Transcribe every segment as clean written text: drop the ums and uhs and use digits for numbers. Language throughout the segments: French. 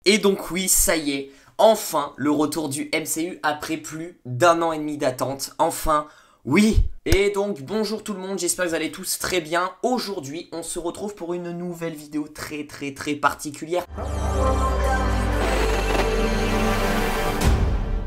Et donc oui, ça y est, enfin le retour du MCU après plus d'un an et demi d'attente, enfin, oui. Et donc bonjour tout le monde, j'espère que vous allez tous très bien. Aujourd'hui, on se retrouve pour une nouvelle vidéo très particulière.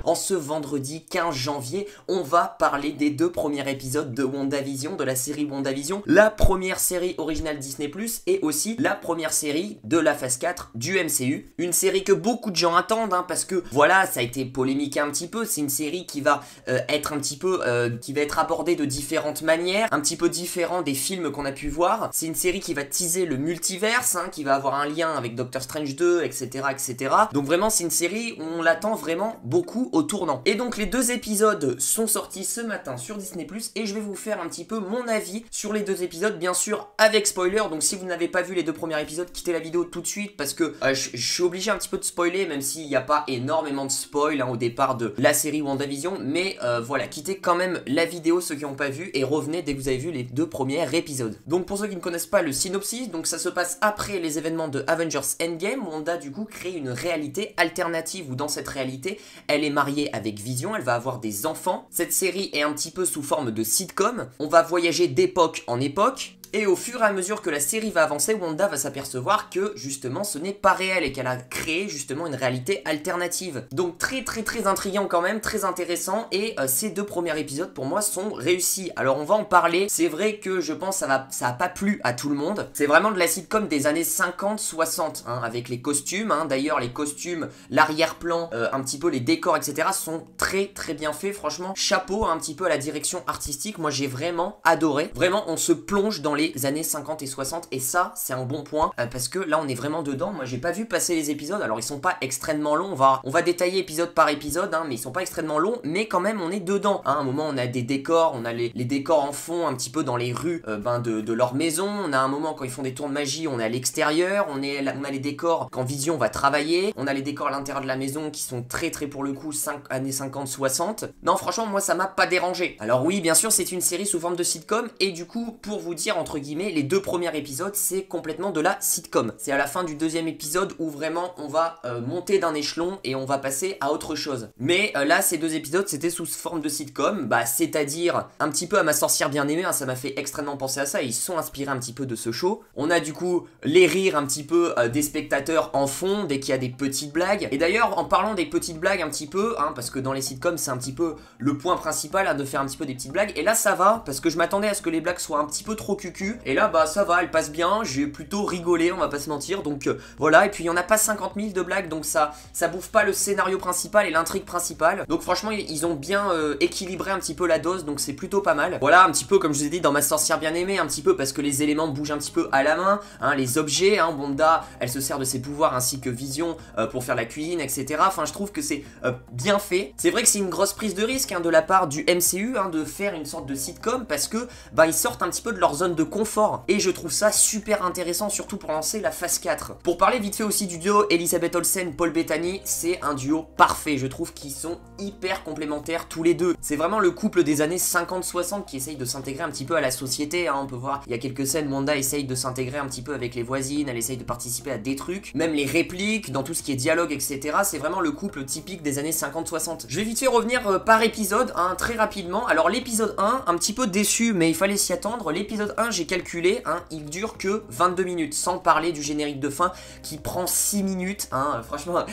En ce vendredi 15 janvier, on va parler des deux premiers épisodes de WandaVision, de la série WandaVision, la première série originale Disney+, et aussi la première série de la phase 4 du MCU. Une série que beaucoup de gens attendent, parce que voilà, ça a été polémiqué un petit peu, c'est une série qui va être un petit peu, qui va être abordée de différentes manières, un petit peu différent des films qu'on a pu voir. C'est une série qui va teaser le multiverse, qui va avoir un lien avec Doctor Strange 2, etc. etc. Donc vraiment, c'est une série où on l'attend vraiment beaucoup au tournant. Et donc les deux épisodes sont sortis ce matin sur Disney+, et je vais vous faire un petit peu mon avis sur les deux épisodes, bien sûr avec spoiler. Donc si vous n'avez pas vu les deux premiers épisodes, quittez la vidéo tout de suite parce que je suis obligé un petit peu de spoiler, même s'il n'y a pas énormément de spoil au départ de la série WandaVision. Mais voilà, quittez quand même la vidéo ceux qui n'ont pas vu et revenez dès que vous avez vu les deux premiers épisodes. Donc pour ceux qui ne connaissent pas le synopsis, donc ça se passe après les événements de Avengers Endgame. Wanda du coup crée une réalité alternative où dans cette réalité, elle est mariée avec Vision, elle va avoir des enfants. Cette série est un petit peu sous forme de sitcom. On va voyager d'époque en époque. Et au fur et à mesure que la série va avancer, Wanda va s'apercevoir que justement ce n'est pas réel et qu'elle a créé justement une réalité alternative. Donc très intriguant quand même, très intéressant, et ces deux premiers épisodes pour moi sont réussis. Alors on va en parler, c'est vrai que je pense ça a pas plu à tout le monde. C'est vraiment de la sitcom des années 50-60 avec les costumes, d'ailleurs les costumes, l'arrière-plan, un petit peu les décors etc. sont très bien faits, franchement chapeau un petit peu à la direction artistique, moi j'ai vraiment adoré. Vraiment on se plonge dans les années 50 et 60 et ça c'est un bon point parce que là on est vraiment dedans. Moi j'ai pas vu passer les épisodes, alors ils sont pas extrêmement longs, on va détailler épisode par épisode mais ils sont pas extrêmement longs, mais quand même on est dedans. À un moment on a des décors, on a les décors en fond un petit peu dans les rues de leur maison. On a un moment quand ils font des tours de magie, on est à l'extérieur, on a les décors quand Vision va travailler, on a les décors à l'intérieur de la maison qui sont très pour le coup années 50-60. Non franchement moi ça m'a pas dérangé. Alors oui bien sûr c'est une série sous forme de sitcom et du coup pour vous dire entre guillemets, les deux premiers épisodes, c'est complètement de la sitcom. C'est à la fin du deuxième épisode où vraiment on va monter d'un échelon et on va passer à autre chose. Mais là, ces deux épisodes, c'était sous forme de sitcom, c'est-à-dire un petit peu à Ma sorcière bien aimée, ça m'a fait extrêmement penser à ça, ils sont inspirés un petit peu de ce show. On a du coup les rires un petit peu des spectateurs en fond, dès qu'il y a des petites blagues. Et d'ailleurs, en parlant des petites blagues un petit peu, parce que dans les sitcoms, c'est un petit peu le point principal, de faire un petit peu des petites blagues. Et là, ça va, parce que je m'attendais à ce que les blagues soient un petit peu trop cucu. Et là ça va, elle passe bien, j'ai plutôt rigolé, on va pas se mentir, donc voilà. Et puis il y en a pas 50 000 de blagues, donc ça bouffe pas le scénario principal et l'intrigue principale. Donc franchement ils ont bien équilibré un petit peu la dose, donc c'est plutôt pas mal. Voilà, un petit peu comme je vous ai dit dans Ma sorcière bien aimée, un petit peu parce que les éléments bougent un petit peu à la main, les objets, Wanda elle se sert de ses pouvoirs ainsi que Vision pour faire la cuisine etc. Enfin je trouve que c'est bien fait. C'est vrai que c'est une grosse prise de risque de la part du MCU de faire une sorte de sitcom parce que ils sortent un petit peu de leur zone de confort et je trouve ça super intéressant, surtout pour lancer la phase 4. Pour parler vite fait aussi du duo Elizabeth Olsen, Paul Bettany, c'est un duo parfait, je trouve qu'ils sont hyper complémentaires tous les deux. C'est vraiment le couple des années 50-60 qui essaye de s'intégrer un petit peu à la société, on peut voir, il y a quelques scènes, Wanda essaye de s'intégrer un petit peu avec les voisines, elle essaye de participer à des trucs, même les répliques, dans tout ce qui est dialogue, etc. C'est vraiment le couple typique des années 50-60. Je vais vite fait revenir par épisode, très rapidement. Alors l'épisode 1, un petit peu déçu, mais il fallait s'y attendre. L'épisode 1, j'ai calculé, il dure que 22 minutes, sans parler du générique de fin qui prend 6 minutes, franchement,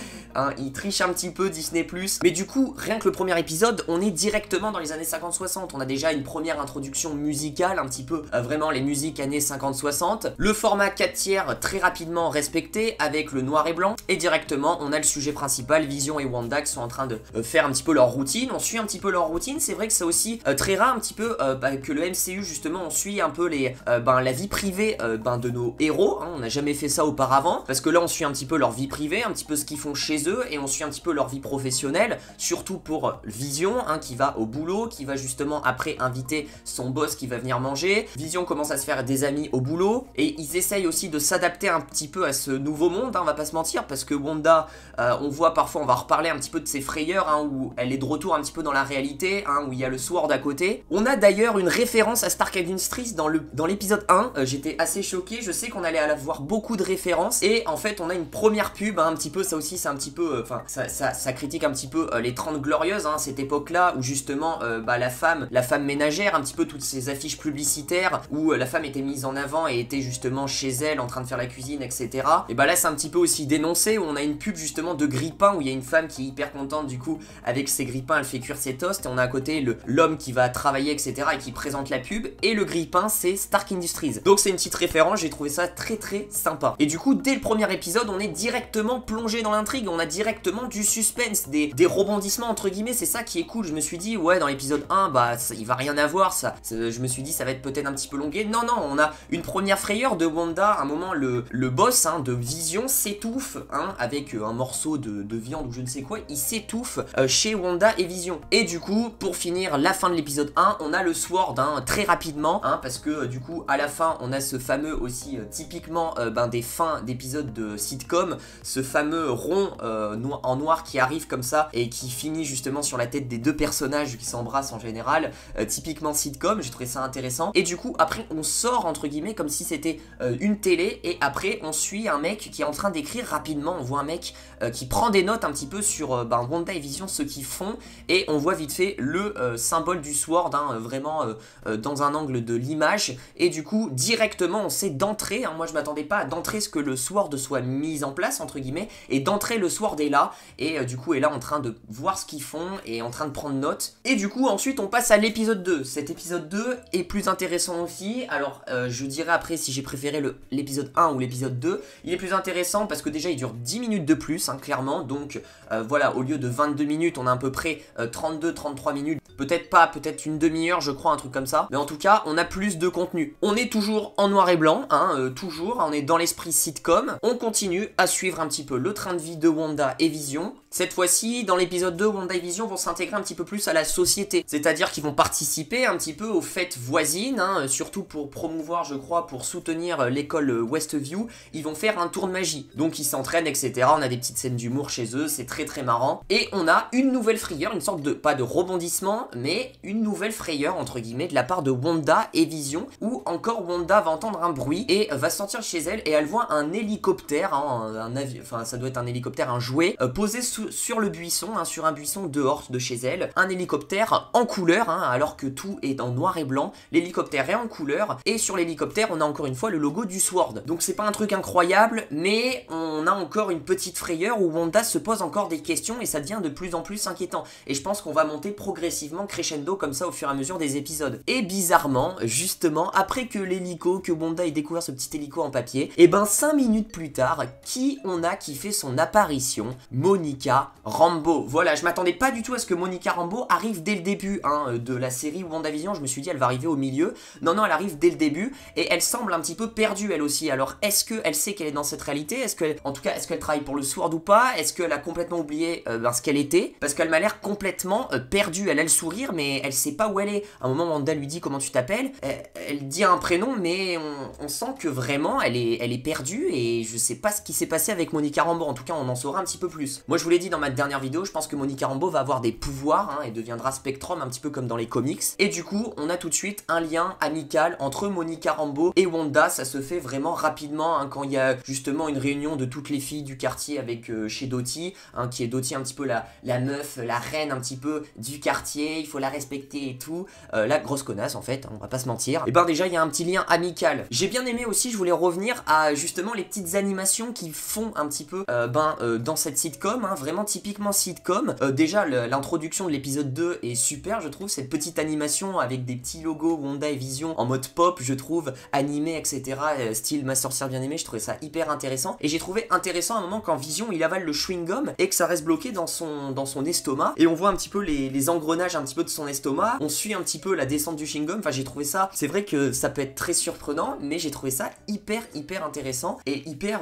il triche un petit peu Disney+, mais du coup, rien que le premier épisode, on est directement dans les années 50-60, on a déjà une première introduction musicale, un petit peu, vraiment les musiques années 50-60, le format 4/3 très rapidement respecté, avec le noir et blanc, et directement, on a le sujet principal, Vision et Wanda qui sont en train de faire un petit peu leur routine, on suit un petit peu leur routine. C'est vrai que c'est aussi très rare un petit peu que le MCU justement, on suit un peu la vie privée de nos héros, on n'a jamais fait ça auparavant, parce que là on suit un petit peu leur vie privée, un petit peu ce qu'ils font chez eux, et on suit un petit peu leur vie professionnelle, surtout pour Vision, qui va au boulot, qui va justement après inviter son boss qui va venir manger. Vision commence à se faire des amis au boulot, et ils essayent aussi de s'adapter un petit peu à ce nouveau monde, on va pas se mentir, parce que Wanda, on voit parfois, on va reparler un petit peu de ses frayeurs, où elle est de retour un petit peu dans la réalité, où il y a le Sword à côté. On a d'ailleurs une référence à Stark Industries dans dans l'épisode 1, j'étais assez choqué, je sais qu'on allait avoir beaucoup de références, et en fait on a une première pub, hein, un petit peu, ça aussi c'est un petit peu, enfin ça critique un petit peu les 30 glorieuses, hein, cette époque-là, où justement la femme ménagère, un petit peu toutes ces affiches publicitaires, où la femme était mise en avant et était justement chez elle en train de faire la cuisine, etc. Et bah là c'est un petit peu aussi dénoncé, où on a une pub justement de grille-pain, où il y a une femme qui est hyper contente du coup, avec ses grille-pains, elle fait cuire ses toasts, et on a à côté l'homme qui va travailler, etc. et qui présente la pub, et le grille-pain c'est Stark Industries. Donc c'est une petite référence, j'ai trouvé ça très très sympa. Et du coup dès le premier épisode on est directement plongé dans l'intrigue, on a directement du suspense, des rebondissements entre guillemets, c'est ça qui est cool. Je me suis dit ouais, dans l'épisode 1 bah ça, il va rien avoir, je me suis dit ça va être peut-être un petit peu longué. Non, on a une première frayeur de Wanda, à un moment le boss de Vision s'étouffe avec un morceau de viande ou je ne sais quoi, il s'étouffe chez Wanda et Vision. Et du coup pour finir la fin de l'épisode 1, on a le Sword très rapidement, parce que du coup à la fin on a ce fameux aussi typiquement des fins d'épisodes de sitcom, ce fameux rond en noir qui arrive comme ça et qui finit justement sur la tête des deux personnages qui s'embrassent en général, typiquement sitcom. J'ai trouvé ça intéressant. Et du coup après on sort entre guillemets comme si c'était une télé, et après on suit un mec qui est en train d'écrire rapidement, on voit un mec qui prend des notes un petit peu sur Wanda et Vision, ce qu'ils font, et on voit vite fait le symbole du Sword vraiment dans un angle de l'image, et du coup directement on sait d'entrée, moi je m'attendais pas à d'entrée ce que le Sword soit mis en place entre guillemets, et d'entrée le Sword est là, et du coup est là en train de voir ce qu'ils font et en train de prendre note. Et du coup ensuite on passe à l'épisode 2. Cet épisode 2 est plus intéressant aussi. Alors je dirais après si j'ai préféré l'épisode 1 ou l'épisode 2. Il est plus intéressant parce que déjà il dure 10 minutes de plus clairement, donc voilà, au lieu de 22 minutes on a à peu près 32-33 minutes, peut-être pas, peut-être une demi-heure je crois, un truc comme ça, mais en tout cas on a plus de contenu. On est toujours en noir et blanc, toujours, on est dans l'esprit sitcom, on continue à suivre un petit peu le train de vie de Wanda et Vision. Cette fois-ci, dans l'épisode 2, Wanda et Vision vont s'intégrer un petit peu plus à la société, c'est-à-dire qu'ils vont participer un petit peu aux fêtes voisines, surtout pour promouvoir, je crois, pour soutenir l'école Westview, ils vont faire un tour de magie, donc ils s'entraînent, etc. On a des petites scènes d'humour chez eux, c'est très très marrant, et on a une nouvelle frayeur, une sorte de, pas de rebondissement, mais une nouvelle frayeur, entre guillemets, de la part de Wanda et Vision, où encore Wanda va entendre un bruit, et va sortir chez elle, et elle voit un hélicoptère, un avion, enfin ça doit être un hélicoptère, un jouet, posé sur le buisson, sur un buisson dehors de chez elle, un hélicoptère en couleur, alors que tout est en noir et blanc, l'hélicoptère est en couleur, et sur l'hélicoptère on a encore une fois le logo du Sword. Donc c'est pas un truc incroyable, mais on a encore une petite frayeur où Wanda se pose encore des questions et ça devient de plus en plus inquiétant. Et je pense qu'on va monter progressivement crescendo comme ça au fur et à mesure des épisodes. Et bizarrement, justement, après que l'hélico, que Wanda ait découvert ce petit hélico en papier, et ben 5 minutes plus tard, qui on a qui fait son apparition? Monica Rambeau. Voilà, je m'attendais pas du tout à ce que Monica Rambeau arrive dès le début de la série WandaVision. Je me suis dit elle va arriver au milieu. Non, elle arrive dès le début et elle semble un petit peu perdue elle aussi. Alors est-ce qu'elle sait qu'elle est dans cette réalité? Est-ce qu'elle travaille pour le Sword ou pas? Est-ce qu'elle a complètement oublié ce qu'elle était? Parce qu'elle m'a l'air complètement perdue. Elle a le sourire mais elle sait pas où elle est. À un moment Wanda lui dit comment tu t'appelles, elle dit un prénom mais on sent que vraiment elle est perdue, et je sais pas ce qui s'est passé avec Monica Rambeau. En tout cas on en saura un petit peu plus. Moi je vous l'ai dit dans ma dernière vidéo, je pense que Monica Rambeau va avoir des pouvoirs et deviendra Spectrum un petit peu comme dans les comics. Et du coup on a tout de suite un lien amical entre Monica Rambeau et Wanda. Ça se fait vraiment rapidement quand il y a justement une réunion de toutes les filles du quartier avec chez Dottie, qui est Dottie un petit peu la meuf, la reine un petit peu du quartier, il faut la respecter et tout, la grosse connasse en fait, on va pas se mentir. Et ben déjà il y a un petit lien amical. J'ai bien aimé aussi, je voulais revenir à justement les petites animations qui font un petit peu dans cette sitcom, vraiment typiquement sitcom. Déjà l'introduction de l'épisode 2 est super, je trouve, cette petite animation avec des petits logos Wanda et Vision en mode pop, je trouve, animé, etc. Style ma sorcière bien aimée, je trouvais ça hyper intéressant. Et j'ai trouvé intéressant à un moment quand Vision il avale le chewing-gum et que ça reste bloqué dans son estomac, et on voit un petit peu les engrenages un petit peu de son estomac, on suit un petit peu la descente du chewing-gum. Enfin j'ai trouvé ça, c'est vrai que ça peut être très surprenant, mais j'ai trouvé ça hyper intéressant et hyper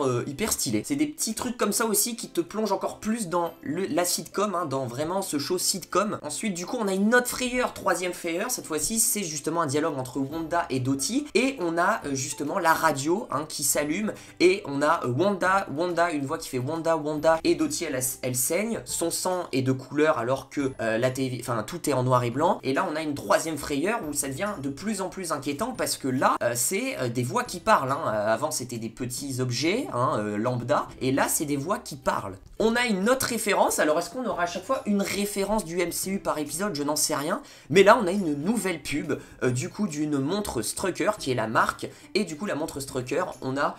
stylé. C'est des petits trucs comme ça aussi qui te plongent encore plus dans la sitcom, dans vraiment ce show sitcom. Ensuite du coup on a une autre frayeur, troisième frayeur, cette fois-ci c'est justement un dialogue entre Wanda et Dottie, et on a justement la radio qui s'allume, et on a Wanda, une voix qui fait Wanda, et Dottie elle saigne, son sang est de couleur alors que la TV, enfin tout est en noir et blanc. Et là on a une troisième frayeur où ça devient de plus en plus inquiétant intéressant parce que là, c'est des voix qui parlent. Hein. Avant, c'était des petits objets, hein, lambda, et là, c'est des voix qui parlent. On a une autre référence, alors est-ce qu'on aura à chaque fois une référence du MCU par épisode? Je n'en sais rien, mais là, on a une nouvelle pub, du coup, d'une montre Strucker, qui est la marque, et du coup, la montre Strucker, on a...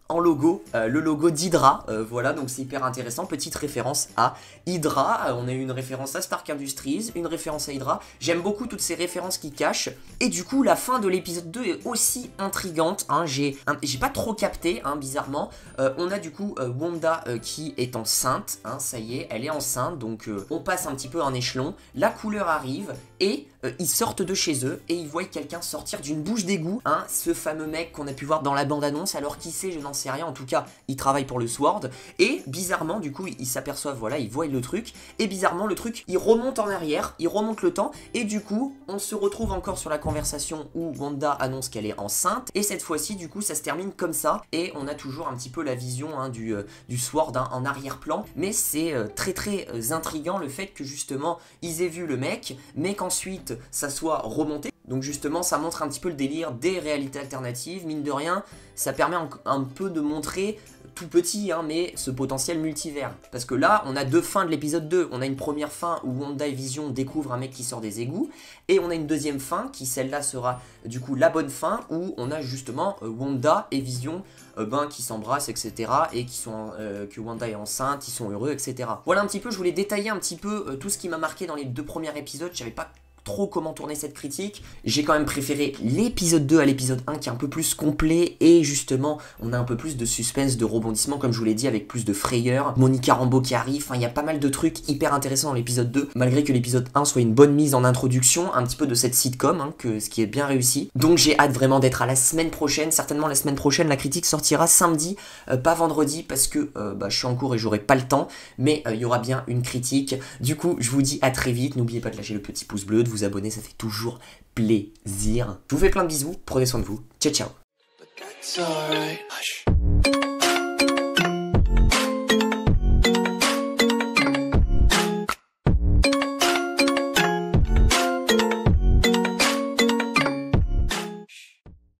en logo, le logo d'Hydra, voilà, donc c'est hyper intéressant, petite référence à Hydra, on a eu une référence à Stark Industries, une référence à Hydra, j'aime beaucoup toutes ces références qui cachent, et du coup la fin de l'épisode 2 est aussi intrigante, hein, j'ai pas trop capté, hein, bizarrement, on a du coup Wanda qui est enceinte, hein, ça y est, elle est enceinte, donc on passe un petit peu en échelon, la couleur arrive, et ils sortent de chez eux, et ils voient quelqu'un sortir d'une bouche d'égout, hein, ce fameux mec qu'on a pu voir dans la bande-annonce, alors qui sait, je n'en sais rien, en tout cas, il travaille pour le Sword, et bizarrement, du coup, ils s'aperçoivent, voilà, ils voient le truc, et bizarrement, le truc, il remonte en arrière, il remonte le temps, et du coup, on se retrouve encore sur la conversation où Wanda annonce qu'elle est enceinte, et cette fois-ci, du coup, ça se termine comme ça, et on a toujours un petit peu la vision, hein, du Sword, hein, en arrière-plan, mais c'est très très intriguant le fait que justement, ils aient vu le mec, mais qu'ensuite, ça soit remonté. Donc justement, ça montre un petit peu le délire des réalités alternatives. Mine de rien, ça permet un peu de montrer, tout petit, hein, mais ce potentiel multivers. Parce que là, on a deux fins de l'épisode 2. On a une première fin où Wanda et Vision découvrent un mec qui sort des égouts. Et on a une deuxième fin qui, celle-là, sera du coup la bonne fin, où on a justement Wanda et Vision qui s'embrassent, etc. Et qui sont, que Wanda est enceinte, ils sont heureux, etc. Voilà un petit peu, je voulais détailler un petit peu tout ce qui m'a marqué dans les deux premiers épisodes. Je savais pas trop comment tourner cette critique. J'ai quand même préféré l'épisode 2 à l'épisode 1 qui est un peu plus complet et justement on a un peu plus de suspense, de rebondissement comme je vous l'ai dit, avec plus de frayeur. Monica Rambeau qui arrive, enfin il y a pas mal de trucs hyper intéressants dans l'épisode 2 malgré que l'épisode 1 soit une bonne mise en introduction, un petit peu de cette sitcom, hein, ce qui est bien réussi. Donc j'ai hâte vraiment d'être à la semaine prochaine, certainement la semaine prochaine la critique sortira samedi, pas vendredi parce que je suis en cours et j'aurai pas le temps, mais il y aura bien une critique. Du coup je vous dis à très vite, n'oubliez pas de lâcher le petit pouce bleu, de vous abonner, ça fait toujours plaisir. Je vous fais plein de bisous, prenez soin de vous, ciao ciao.